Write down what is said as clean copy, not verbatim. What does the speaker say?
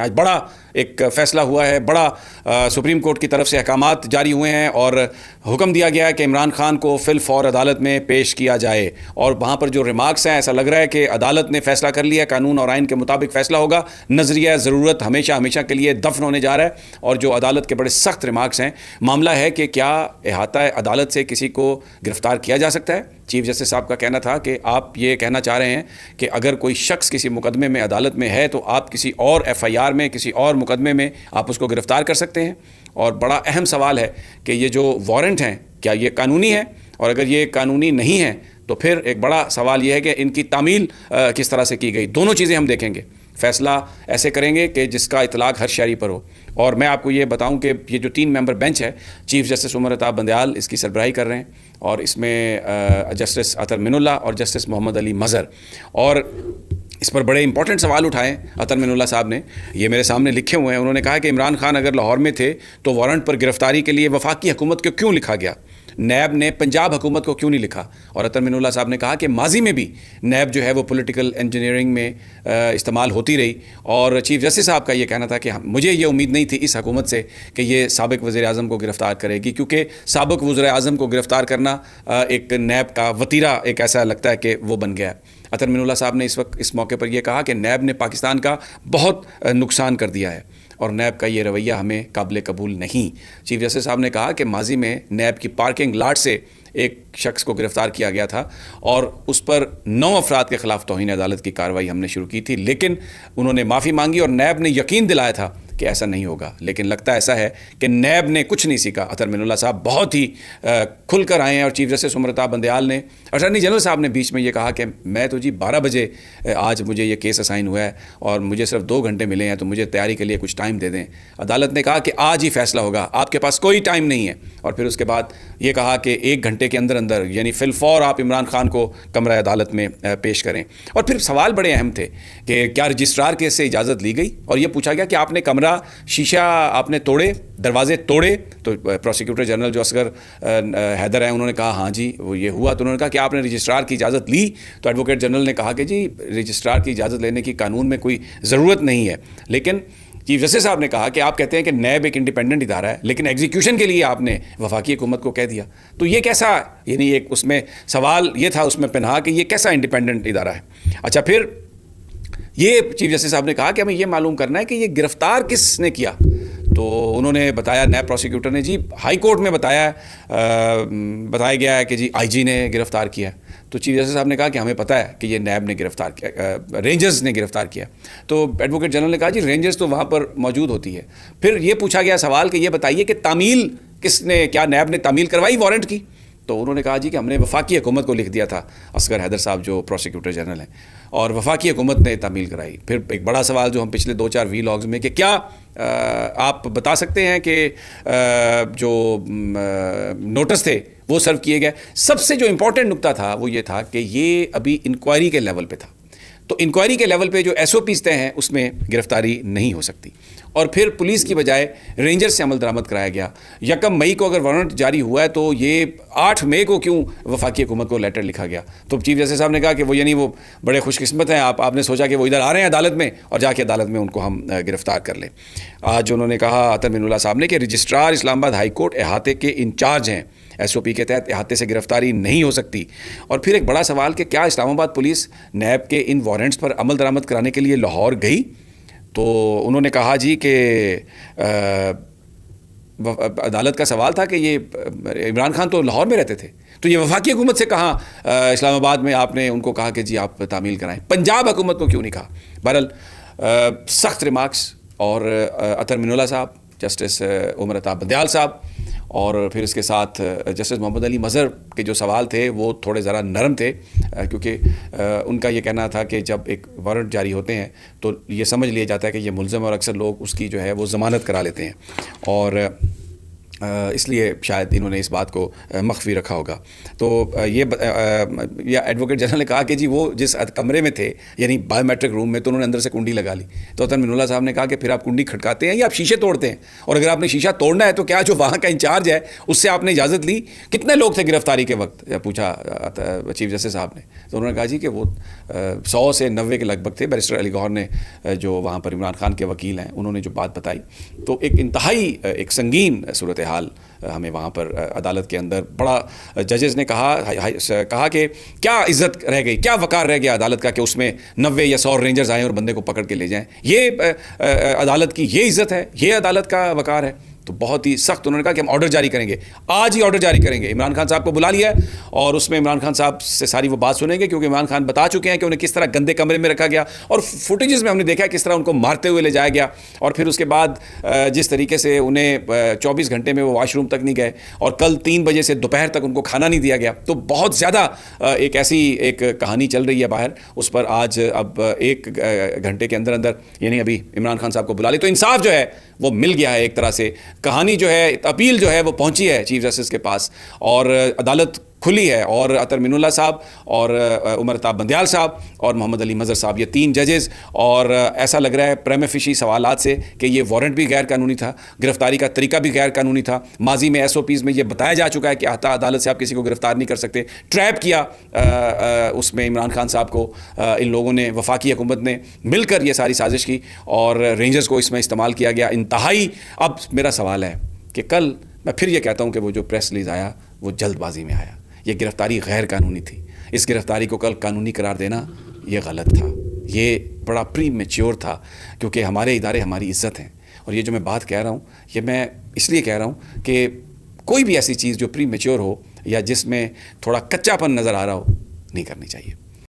آج بڑا ایک فیصلہ ہوا ہے، بڑا سپریم کورٹ کی طرف سے احکامات جاری ہوئے ہیں اور حکم دیا گیا ہے کہ عمران خان کو فی الفور عدالت میں پیش کیا جائے. اور وہاں پر جو ریمارکس ہیں، ایسا لگ رہا ہے کہ عدالت نے فیصلہ کر لیا، قانون اور آئین کے مطابق فیصلہ ہوگا. نظریہ ضرورت ہمیشہ کے لیے دفن ہونے جا رہا ہے. اور جو عدالت کے بڑے سخت ریمارکس ہیں، معاملہ ہے کہ کیا احاطہ عدالت سے کسی کو گرفتار کیا جا سکتا ہے. چیف جسٹس صاحب کا کہنا تھا کہ آپ یہ کہنا چاہ رہے ہیں کہ اگر کوئی شخص کسی مقدمے میں عدالت میں ہے تو آپ کسی اور ایف آئی آر میں، کسی اور مقدمے میں آپ اس کو گرفتار کر سکتے ہیں. اور بڑا اہم سوال ہے کہ یہ جو وارنٹ ہیں کیا یہ قانونی ہے، اور اگر یہ قانونی نہیں ہے تو پھر ایک بڑا سوال یہ ہے کہ ان کی تعمیل کس طرح سے کی گئی. دونوں چیزیں ہم دیکھیں گے. فیصلہ ایسے کریں گے کہ جس کا اطلاق ہر شہری پر ہو. اور میں آپ کو یہ بتاؤں کہ یہ جو 3 ممبر بینچ ہے، چیف جسٹس عمر عطا بندیال اس کی سربراہی کر رہے ہیں، اور اس میں جسٹس اطہر من اللہ اور جسٹس محمد علی مظہر. اور اس پر بڑے امپورٹنٹ سوال اٹھائے اطہر من اللہ صاحب نے، یہ میرے سامنے لکھے ہوئے ہیں. انہوں نے کہا کہ عمران خان اگر لاہور میں تھے تو وارنٹ پر گرفتاری کے لیے وفاقی حکومت کو کیوں لکھا گیا، نیب نے پنجاب حکومت کو کیوں نہیں لکھا. اور اطہر من اللہ صاحب نے کہا کہ ماضی میں بھی نیب جو ہے وہ پولیٹیکل انجینئرنگ میں استعمال ہوتی رہی. اور چیف جسٹس صاحب کا یہ کہنا تھا کہ مجھے یہ امید نہیں تھی اس حکومت سے کہ یہ سابق وزیر اعظم کو گرفتار کرے گی، کیونکہ سابق وزیر اعظم کو گرفتار کرنا ایک نیب کا وتیرہ ایک ایسا لگتا ہے کہ وہ بن گیا. اطہر من اللہ صاحب نے اس موقع پر یہ کہا کہ نیب نے پاکستان کا بہت نقصان کر دیا ہے اور نیب کا یہ رویہ ہمیں قابل قبول نہیں. چیف جسٹس صاحب نے کہا کہ ماضی میں نیب کی پارکنگ لاٹ سے ایک شخص کو گرفتار کیا گیا تھا اور اس پر 9 افراد کے خلاف توہین عدالت کی کارروائی ہم نے شروع کی تھی، لیکن انہوں نے معافی مانگی اور نیب نے یقین دلایا تھا کہ ایسا نہیں ہوگا. لیکن لگتا ایسا ہے کہ نیب نے کچھ نہیں سیکھا. اطہر من اللہ صاحب بہت ہی کھل کر آئے ہیں. اور چیف جسٹس عمر عطا بندیال نے، اٹارنی جنرل صاحب نے بیچ میں یہ کہا کہ میں تو 12 بجے آج مجھے یہ کیس اسائن ہوا ہے اور مجھے صرف 2 گھنٹے ملے ہیں، تو مجھے تیاری کے لیے کچھ ٹائم دے دیں. عدالت نے کہا کہ آج ہی فیصلہ ہوگا، آپ کے پاس کوئی ٹائم نہیں ہے. اور پھر اس کے بعد یہ کہا کہ 1 گھنٹے کے اندر یعنی فی الفور آپ عمران خان کو کمرہ عدالت میں پیش کریں. اور پھر سوال بڑے اہم تھے کہ کیا رجسٹرار کے سے اجازت لی گئی، اور یہ پوچھا گیا کہ آپ نے کمرہ شیشہ آپ نے توڑے، دروازے توڑے. تو پروسیکیوٹر جنرل جو اصغر حیدر ہیں انہوں نے کہا ہاں جی وہ یہ ہوا. تو انہوں نے کہا کہ آپ نے رجسٹرار کی اجازت لی. تو ایڈوکیٹ جنرل نے کہا کہ جی رجسٹرار کی اجازت لینے کی قانون میں کوئی ضرورت نہیں ہے. لیکن چیف جسٹس صاحب نے کہا کہ آپ کہتے ہیں کہ نیب ایک انڈیپینڈنٹ ادارہ ہے، لیکن ایگزیکیوشن کے لیے آپ نے وفاقی حکومت کو کہہ دیا. تو یہ کیسا، یعنی ایک اس میں سوال یہ تھا اس میں پنہا کہ یہ کیسا انڈیپینڈنٹ ادارہ ہے. اچھا، پھر یہ چیف جسٹس صاحب نے کہا کہ ہمیں یہ معلوم کرنا ہے کہ یہ گرفتار کس نے کیا. تو انہوں نے بتایا، نیب پروسیکیوٹر نے، جی ہائی کورٹ میں بتایا گیا ہے کہ جی آئی جی نے گرفتار کیا. تو چیف جسٹس صاحب نے کہا کہ ہمیں پتہ ہے کہ یہ نیب نے گرفتار کیا، رینجرز نے گرفتار کیا. تو ایڈوکیٹ جنرل نے کہا جی رینجرز تو وہاں پر موجود ہوتی ہے. پھر یہ پوچھا گیا سوال کہ یہ بتائیے کہ تعمیل کس نے، کیا نیب نے تعمیل کروائی وارنٹ کی. تو انہوں نے کہا جی کہ ہم نے وفاقی حکومت کو لکھ دیا تھا، اصغر حیدر صاحب جو پروسیکیوٹر جنرل ہیں، اور وفاقی حکومت نے تعمیل کرائی. پھر ایک بڑا سوال جو ہم پچھلے 2-4 ویلاگز میں کہ کیا آپ بتا سکتے ہیں کہ جو نوٹس تھے وہ سرو کیے گئے. سب سے جو امپورٹنٹ نقطہ تھا وہ یہ تھا کہ یہ ابھی انکوائری کے لیول پہ تھا. تو انکوائری کے لیول پہ جو ایس او پیز طے ہیں اس میں گرفتاری نہیں ہو سکتی. اور پھر پولیس کی بجائے رینجر سے عمل درآمد کرایا گیا. 1 مئی کو اگر وارنٹ جاری ہوا ہے تو یہ 8 مئی کو کیوں وفاقی حکومت کو لیٹر لکھا گیا. تو چیف جسٹس صاحب نے کہا کہ وہ یعنی وہ بڑے خوش قسمت ہیں، آپ نے سوچا کہ وہ ادھر آ رہے ہیں عدالت میں اور جا کے عدالت میں ان کو ہم گرفتار کر لیں. آج انہوں نے کہا اطہر من اللہ صاحب نے کہ رجسٹرار اسلام آباد ہائی کورٹ احاطے کے انچارج ہیں، ایس او پی کے تحت احاطے سے گرفتاری نہیں ہو سکتی. اور پھر ایک بڑا سوال کہ کیا اسلام آباد پولیس نیب کے ان وارنٹس پر عمل درآمد کرانے کے لیے لاہور گئی. تو انہوں نے کہا جی کہ عدالت کا سوال تھا کہ یہ عمران خان تو لاہور میں رہتے تھے، تو یہ وفاقی حکومت سے کہاں اسلام آباد میں آپ نے ان کو کہا کہ جی آپ تعمیل کرائیں. پنجاب حکومت کو کیوں نہیں کہا. بہرحال سخت ریمارکس. اور اطہر من اللہ صاحب، جسٹس عمر عطا بندیال صاحب، اور پھر اس کے ساتھ جسٹس محمد علی مظہر کے جو سوال تھے وہ تھوڑے ذرا نرم تھے، کیونکہ ان کا یہ کہنا تھا کہ جب ایک وارنٹ جاری ہوتے ہیں تو یہ سمجھ لیا جاتا ہے کہ یہ ملزم، اور اکثر لوگ اس کی جو ہے وہ ضمانت کرا لیتے ہیں. اور اس لیے شاید انہوں نے اس بات کو مخفی رکھا ہوگا. تو یہ ایڈوکیٹ جنرل نے کہا کہ جی وہ جس کمرے میں تھے یعنی بایو میٹرک روم میں تو انہوں نے اندر سے کنڈی لگا لی. تو ترمین اللہ صاحب نے کہا کہ پھر آپ کنڈی کھٹکاتے ہیں یا آپ شیشے توڑتے ہیں, اور اگر آپ نے شیشہ توڑنا ہے تو کیا جو وہاں کا انچارج ہے اس سے آپ نے اجازت لی؟ کتنے لوگ تھے گرفتاری کے وقت, پوچھا چیف جسٹس صاحب نے. تو انہوں نے کہا جی کہ وہ 100 سے 90 کے لگ بھگ تھے. بیرسٹر علی گوہر نے جو وہاں پر عمران خان کے وکیل ہیں انہوں نے جو بات بتائی تو ایک انتہائی ایک سنگین صورتحال ہمیں وہاں پر عدالت کے اندر بڑا ججز نے کہا کہ کیا عزت رہ گئی, کیا وقار رہ گیا عدالت کا کہ اس میں 90 یا 100 رینجرز آئیں اور بندے کو پکڑ کے لے جائیں. یہ عدالت کی یہ عزت ہے, یہ عدالت کا وقار ہے. تو بہت ہی سخت انہوں نے کہا کہ ہم آرڈر جاری کریں گے, آج ہی آرڈر جاری کریں گے. عمران خان صاحب کو بلا لیا ہے اور اس میں عمران خان صاحب سے ساری وہ بات سنیں گے, کیونکہ عمران خان بتا چکے ہیں کہ انہیں کس طرح گندے کمرے میں رکھا گیا, اور فوٹیجز میں ہم نے دیکھا ہے کس طرح ان کو مارتے ہوئے لے جایا گیا, اور پھر اس کے بعد جس طریقے سے انہیں 24 گھنٹے میں وہ واش روم تک نہیں گئے, اور کل 3 بجے سے دوپہر تک ان کو کھانا نہیں دیا گیا. تو بہت زیادہ ایک ایسی ایک کہانی چل رہی ہے باہر, اس پر آج اب 1 گھنٹے کے اندر اندر یعنی ابھی عمران خان صاحب کو بلا لی. تو انصاف جو ہے وہ مل گیا ہے ایک طرح سے, کہانی جو ہے اپیل جو ہے وہ پہنچی ہے چیف جسٹس کے پاس, اور عدالت کھلی ہے. اور اطہر من اللہ صاحب اور عمر الطاف بندیال صاحب اور محمد علی مظہر صاحب, یہ 3 ججز, اور ایسا لگ رہا ہے پریما فیشی سوالات سے کہ یہ وارنٹ بھی غیر قانونی تھا, گرفتاری کا طریقہ بھی غیر قانونی تھا. ماضی میں SOPs میں یہ بتایا جا چکا ہے کہ عدالت سے آپ کسی کو گرفتار نہیں کر سکتے. ٹریپ کیا اس میں عمران خان صاحب کو ان لوگوں نے, وفاقی حکومت نے مل کر یہ ساری سازش کی, اور رینجرز کو اس میں استعمال کیا گیا انتہائی. اب میرا سوال ہے کہ کل میں پھر یہ کہتا ہوں کہ وہ جو پریس ریلیز آیا وہ جلد بازی میں آیا. یہ گرفتاری غیر قانونی تھی. اس گرفتاری کو کل قانونی قرار دینا یہ غلط تھا, یہ بڑا پری میچور تھا, کیونکہ ہمارے ادارے ہماری عزت ہیں. اور یہ جو میں بات کہہ رہا ہوں یہ میں اس لیے کہہ رہا ہوں کہ کوئی بھی ایسی چیز جو پری میچور ہو یا جس میں تھوڑا کچا پن نظر آ رہا ہو نہیں کرنی چاہیے.